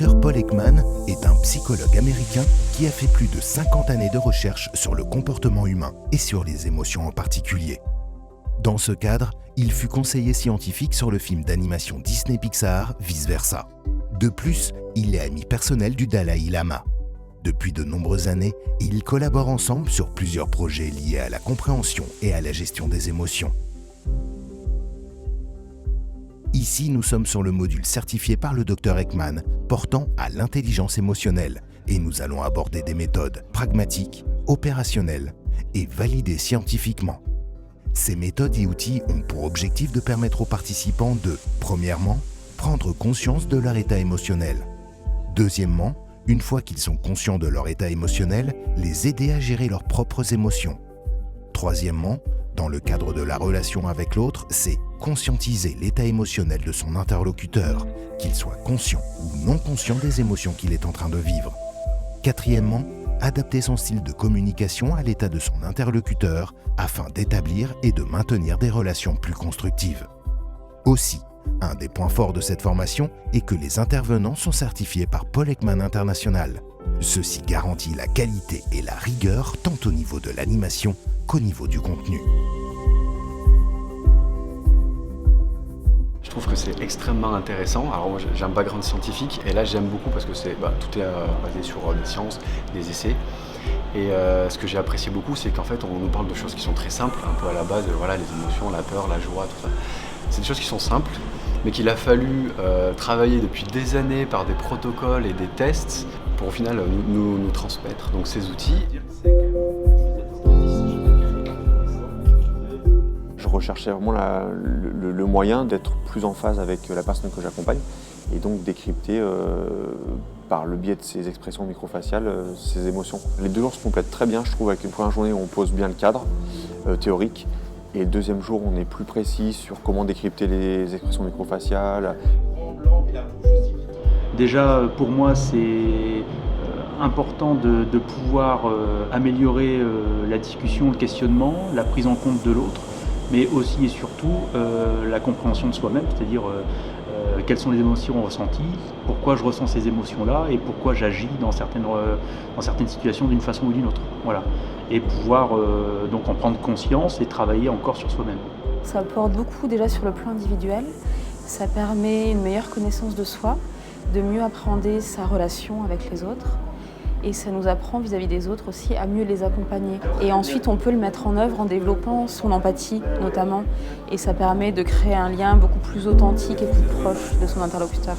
Dr Paul Ekman est un psychologue américain qui a fait plus de 50 années de recherche sur le comportement humain et sur les émotions en particulier. Dans ce cadre, il fut conseiller scientifique sur le film d'animation Disney Pixar Vice Versa. De plus, il est ami personnel du Dalai Lama. Depuis de nombreuses années, ils collaborent ensemble sur plusieurs projets liés à la compréhension et à la gestion des émotions. Ici, nous sommes sur le module certifié par le Dr Ekman portant à l'intelligence émotionnelle et nous allons aborder des méthodes pragmatiques, opérationnelles et validées scientifiquement. Ces méthodes et outils ont pour objectif de permettre aux participants de, premièrement, prendre conscience de leur état émotionnel. Deuxièmement, une fois qu'ils sont conscients de leur état émotionnel, les aider à gérer leurs propres émotions. Troisièmement, dans le cadre de la relation avec l'autre, c'est conscientiser l'état émotionnel de son interlocuteur, qu'il soit conscient ou non conscient des émotions qu'il est en train de vivre. Quatrièmement, adapter son style de communication à l'état de son interlocuteur afin d'établir et de maintenir des relations plus constructives. Aussi, un des points forts de cette formation est que les intervenants sont certifiés par Paul Ekman International. Ceci garantit la qualité et la rigueur tant au niveau de l'animation qu'au niveau du contenu. Je trouve que c'est extrêmement intéressant. Alors moi j'ai un background scientifique et là j'aime beaucoup parce que tout est basé sur des sciences, des essais. Et ce que j'ai apprécié beaucoup, c'est qu'en fait on nous parle de choses qui sont très simples, un peu à la base, les émotions, la peur, la joie, tout ça. C'est des choses qui sont simples, mais qu'il a fallu travailler depuis des années par des protocoles et des tests pour au final nous transmettre donc ces outils. Je recherchais vraiment le moyen d'être plus en phase avec la personne que j'accompagne et donc décrypter par le biais de ces expressions microfaciales ses émotions. Les 2 jours se complètent très bien, je trouve, avec une première journée où on pose bien le cadre théorique et le deuxième jour on est plus précis sur comment décrypter les expressions microfaciales. Déjà pour moi c'est important de pouvoir améliorer la discussion, le questionnement, la prise en compte de l'autre, mais aussi et surtout la compréhension de soi-même, c'est-à-dire quelles sont les émotions ressenties, pourquoi je ressens ces émotions-là et pourquoi j'agis dans certaines situations d'une façon ou d'une autre. Voilà. Et pouvoir donc en prendre conscience et travailler encore sur soi-même. Ça apporte beaucoup déjà sur le plan individuel, ça permet une meilleure connaissance de soi, de mieux appréhender sa relation avec les autres. Et ça nous apprend vis-à-vis des autres aussi à mieux les accompagner. Et ensuite, on peut le mettre en œuvre en développant son empathie notamment. Et ça permet de créer un lien beaucoup plus authentique et plus proche de son interlocuteur.